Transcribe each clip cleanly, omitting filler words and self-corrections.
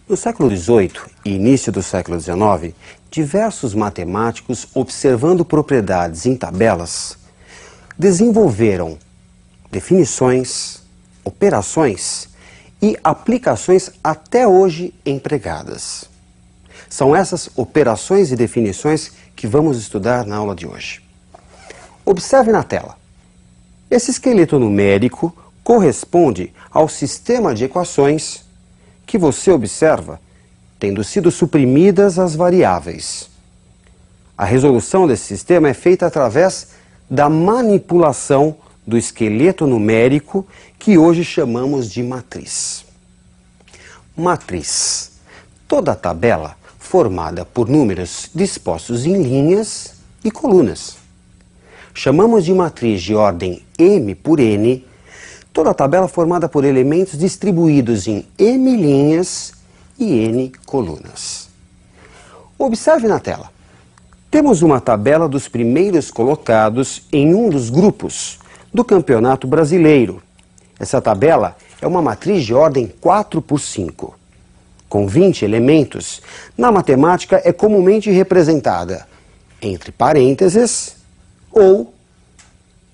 No século XVIII e início do século XIX, diversos matemáticos, observando propriedades em tabelas, desenvolveram definições, operações e aplicações até hoje empregadas. São essas operações e definições que vamos estudar na aula de hoje. Observe na tela. Esse esqueleto numérico corresponde ao sistema de equações que você observa tendo sido suprimidas as variáveis. A resolução desse sistema é feita através da manipulação do esqueleto numérico que hoje chamamos de matriz. Matriz. Toda tabela formada por números dispostos em linhas e colunas. Chamamos de matriz de ordem M por N toda tabela formada por elementos distribuídos em M linhas e N colunas. Observe na tela. Temos uma tabela dos primeiros colocados em um dos grupos do Campeonato Brasileiro. Essa tabela é uma matriz de ordem 4 por 5. Com 20 elementos, na matemática é comumente representada entre parênteses ou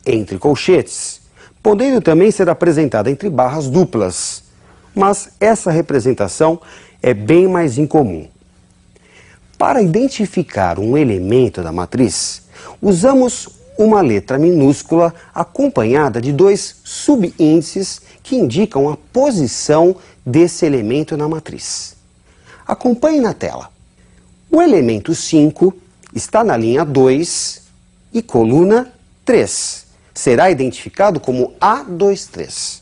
entre colchetes, podendo também ser apresentada entre barras duplas, mas essa representação é bem mais incomum. Para identificar um elemento da matriz, usamos uma letra minúscula acompanhada de dois subíndices que indicam a posição desse elemento na matriz. Acompanhe na tela. O elemento 5 está na linha 2 e coluna 3. Será identificado como A23.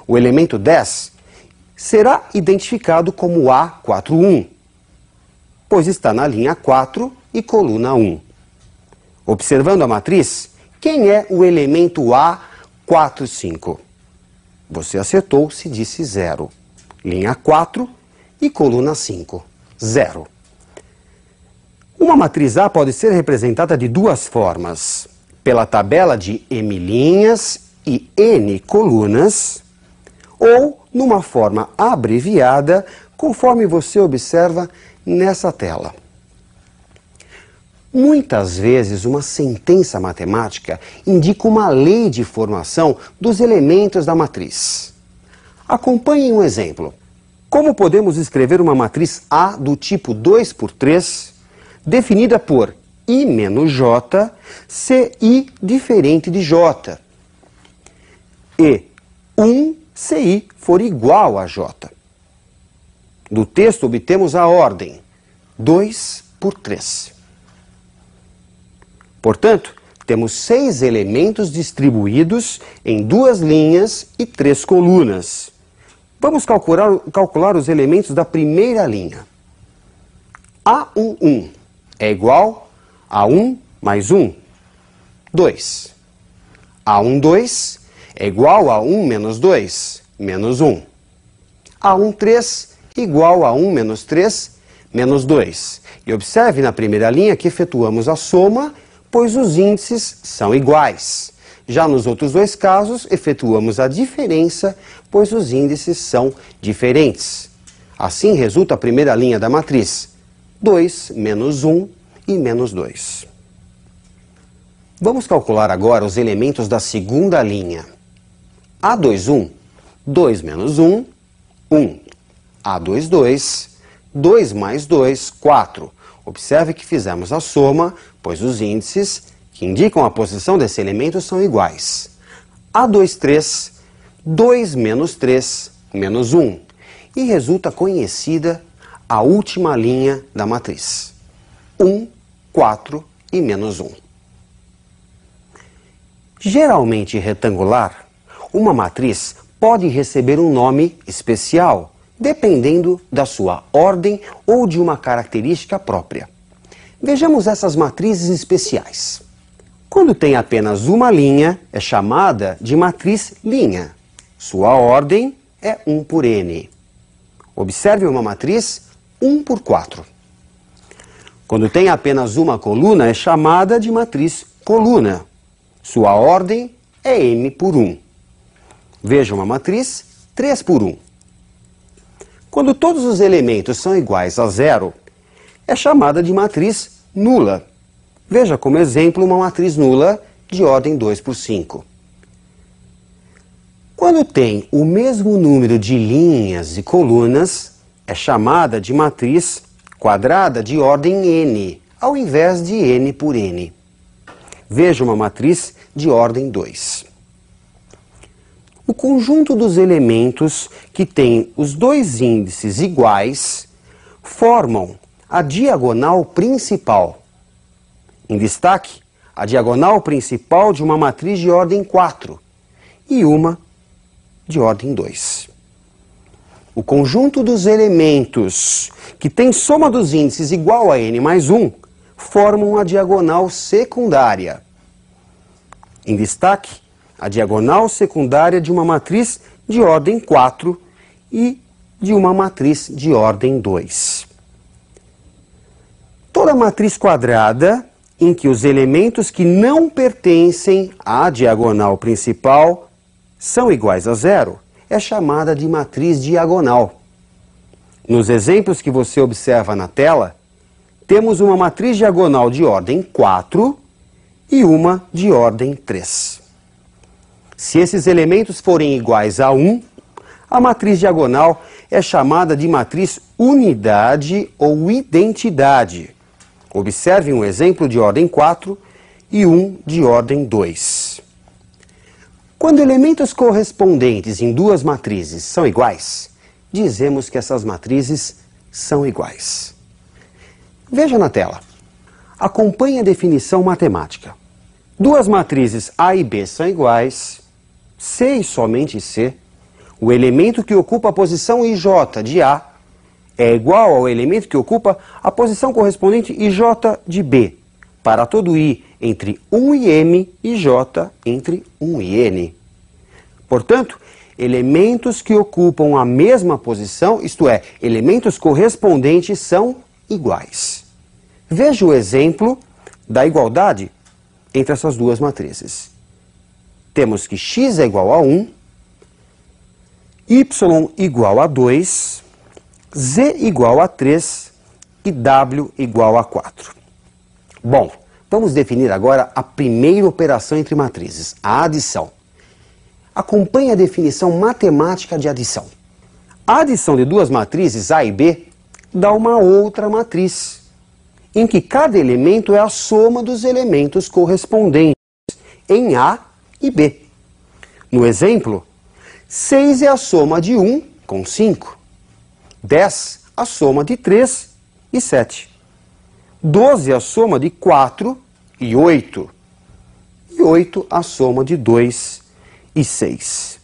O elemento 10 será identificado como A41, pois está na linha 4 e coluna 1. Observando a matriz, quem é o elemento A45? Você acertou se disse 0. Linha 4 e coluna 5, 0. Uma matriz A pode ser representada de duas formas. Pela tabela de M linhas e N colunas, ou numa forma abreviada, conforme você observa nessa tela. Muitas vezes, uma sentença matemática indica uma lei de formação dos elementos da matriz. Acompanhe um exemplo. Como podemos escrever uma matriz A do tipo 2 por 3, definida por I menos J, se I diferente de J, e 1 se I for igual a J. Do texto obtemos a ordem 2 por 3. Portanto, temos 6 elementos distribuídos em 2 linhas e 3 colunas. Vamos calcular os elementos da primeira linha. A11 é igual a 1 mais 1, 2. A12 é igual a 1 menos 2, menos 1. A13 igual a 1 menos 3, menos 2. E observe na primeira linha que efetuamos a soma, pois os índices são iguais. Já nos outros dois casos, efetuamos a diferença, pois os índices são diferentes. Assim resulta a primeira linha da matriz: 2 menos 1 e menos 2. Vamos calcular agora os elementos da segunda linha. A21, 2 menos 1, 1. A22, 2 mais 2, 4. Observe que fizemos a soma, pois os índices que indicam a posição desse elemento são iguais. A23, 2 menos 3, menos 1. E resulta conhecida a última linha da matriz: 1, 4 e menos 1. Geralmente retangular, uma matriz pode receber um nome especial, dependendo da sua ordem ou de uma característica própria. Vejamos essas matrizes especiais. Quando tem apenas uma linha, é chamada de matriz linha. Sua ordem é 1 por N. Observe uma matriz 1 por 4. Quando tem apenas uma coluna, é chamada de matriz coluna. Sua ordem é M por 1. Veja uma matriz 3 por 1. Quando todos os elementos são iguais a zero, é chamada de matriz nula. Veja como exemplo uma matriz nula de ordem 2 por 5. Quando tem o mesmo número de linhas e colunas, é chamada de matriz quadrada de ordem n, ao invés de n por n. Veja uma matriz de ordem 2. O conjunto dos elementos que têm os dois índices iguais formam a diagonal principal. Em destaque, a diagonal principal de uma matriz de ordem 4 e uma de ordem 2. O conjunto dos elementos que tem soma dos índices igual a n mais 1 formam a diagonal secundária. Em destaque, a diagonal secundária de uma matriz de ordem 4 e de uma matriz de ordem 2. Toda matriz quadrada em que os elementos que não pertencem à diagonal principal são iguais a zero é chamada de matriz diagonal. Nos exemplos que você observa na tela, temos uma matriz diagonal de ordem 4 e uma de ordem 3. Se esses elementos forem iguais a 1, a matriz diagonal é chamada de matriz unidade ou identidade. Observe um exemplo de ordem 4 e um de ordem 2. Quando elementos correspondentes em duas matrizes são iguais, dizemos que essas matrizes são iguais. Veja na tela. Acompanhe a definição matemática. Duas matrizes A e B são iguais, C e somente C. O elemento que ocupa a posição IJ de A é igual ao elemento que ocupa a posição correspondente IJ de B, para todo I entre 1 e M e J entre 1 e N. Portanto, elementos que ocupam a mesma posição, isto é, elementos correspondentes, são iguais. Veja o exemplo da igualdade entre essas duas matrizes. Temos que x é igual a 1, y igual a 2, z igual a 3 e w igual a 4. Bom, vamos definir agora a primeira operação entre matrizes, a adição. Acompanhe a definição matemática de adição. A adição de duas matrizes A e B dá uma outra matriz, em que cada elemento é a soma dos elementos correspondentes em A e B. No exemplo, 6 é a soma de 1 com 5, 10 a soma de 3 e 7, 12 a soma de 4 e 8, e 8 a soma de 2 e 6.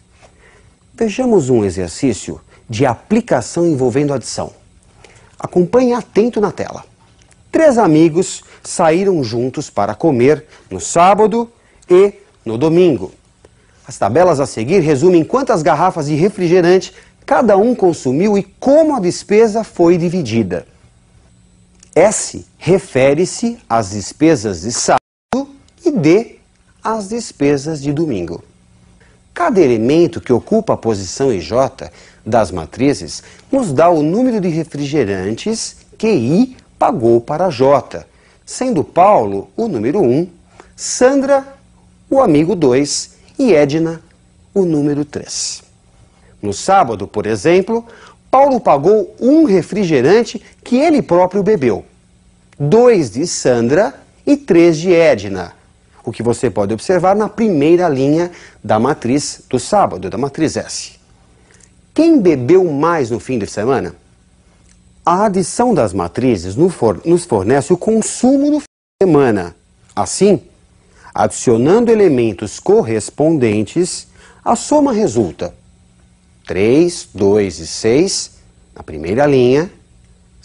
Vejamos um exercício de aplicação envolvendo adição. Acompanhe atento na tela. 3 amigos saíram juntos para comer no sábado e no domingo. As tabelas a seguir resumem quantas garrafas de refrigerante cada um consumiu e como a despesa foi dividida. S refere-se às despesas de sábado e D às despesas de domingo. Cada elemento que ocupa a posição IJ das matrizes nos dá o número de refrigerantes que I pagou para J, sendo Paulo o número 1, Sandra o amigo 2 e Edna o número 3. No sábado, por exemplo, Paulo pagou um refrigerante que ele próprio bebeu, 2 de Sandra e 3 de Edna, o que você pode observar na primeira linha da matriz do sábado, da matriz S. Quem bebeu mais no fim de semana? A adição das matrizes nos fornece o consumo no fim de semana. Assim, adicionando elementos correspondentes, a soma resulta 3, 2 e 6 na primeira linha,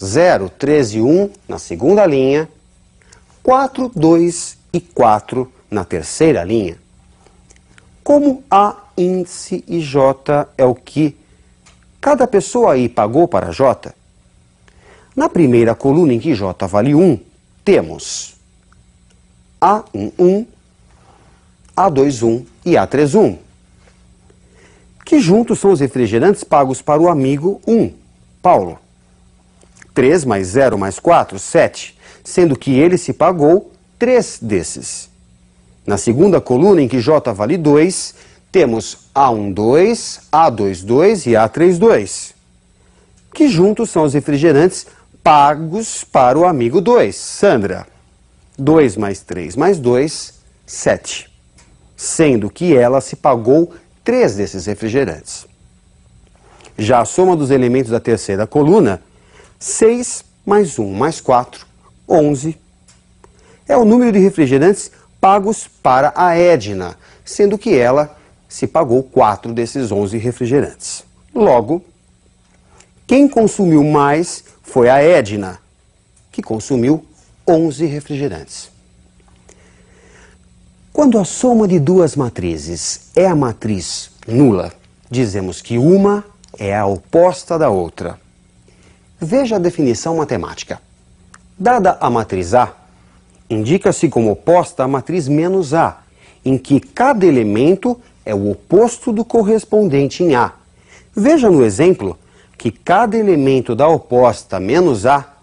0, 3 e 1 na segunda linha, 4, 2 e 4 na terceira linha. Como A índice e J é o que cada pessoa aí pagou para J, na primeira coluna em que J vale 1, temos A1, 1, A2, 1 e A3, 1, que juntos são os refrigerantes pagos para o amigo 1. Paulo. 3 mais 0 mais 4, 7, sendo que ele se pagou 3 desses. Na segunda coluna, em que J vale 2, temos A12, A22 e A32, que juntos são os refrigerantes pagos para o amigo 2, Sandra. 2 mais 3 mais 2, 7, sendo que ela se pagou 3 desses refrigerantes. Já a soma dos elementos da terceira coluna, 6 mais 1 mais 4, 11, é o número de refrigerantes pagos para a Edna, sendo que ela se pagou 4 desses 11 refrigerantes. Logo, quem consumiu mais foi a Edna, que consumiu 11 refrigerantes. Quando a soma de duas matrizes é a matriz nula, dizemos que uma é a oposta da outra. Veja a definição matemática. Dada a matriz A, indica-se como oposta a matriz menos A, em que cada elemento é o oposto do correspondente em A. Veja no exemplo que cada elemento da oposta menos A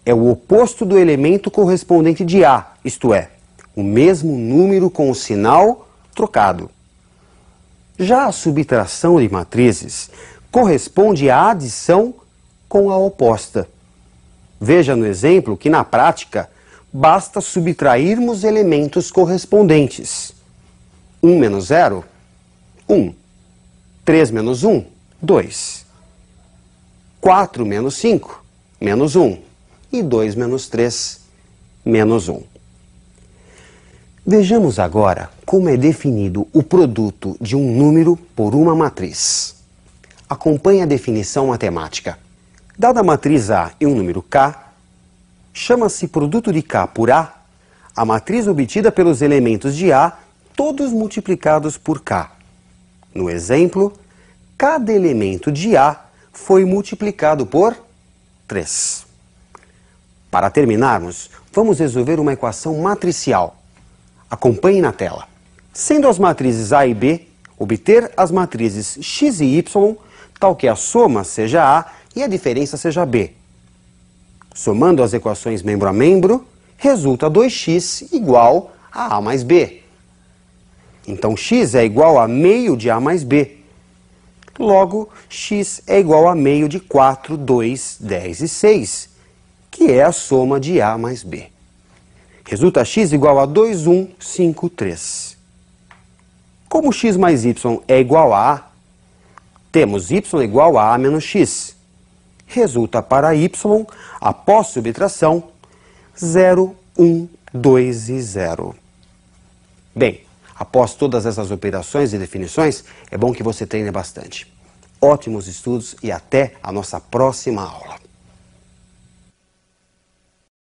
é o oposto do elemento correspondente de A, isto é, o mesmo número com o sinal trocado. Já a subtração de matrizes corresponde à adição com a oposta. Veja no exemplo que, na prática, basta subtrairmos elementos correspondentes. 1 menos 0, 1. 3 menos 1, 2. 4 menos 5, menos 1. E 2 menos 3, menos 1. Vejamos agora como é definido o produto de um número por uma matriz. Acompanhe a definição matemática. Dada a matriz A e um número K, chama-se produto de K por A a matriz obtida pelos elementos de A, todos multiplicados por K. No exemplo, cada elemento de A foi multiplicado por 3. Para terminarmos, vamos resolver uma equação matricial. Acompanhe na tela. Sendo as matrizes A e B, obter as matrizes x e y, tal que a soma seja A e a diferença seja B. Somando as equações membro a membro, resulta 2x igual a A mais B. Então, x é igual a meio de A mais B. Logo, x é igual a meio de 4, 2, 10 e 6, que é a soma de A mais B. Resulta x igual a 2, 1, 5, 3. Como x mais y é igual a A, temos y igual a A menos x. Resulta para y, após subtração, 0, 1, 2 e 0. Bem, após todas essas operações e definições, é bom que você treine bastante. Ótimos estudos e até a nossa próxima aula.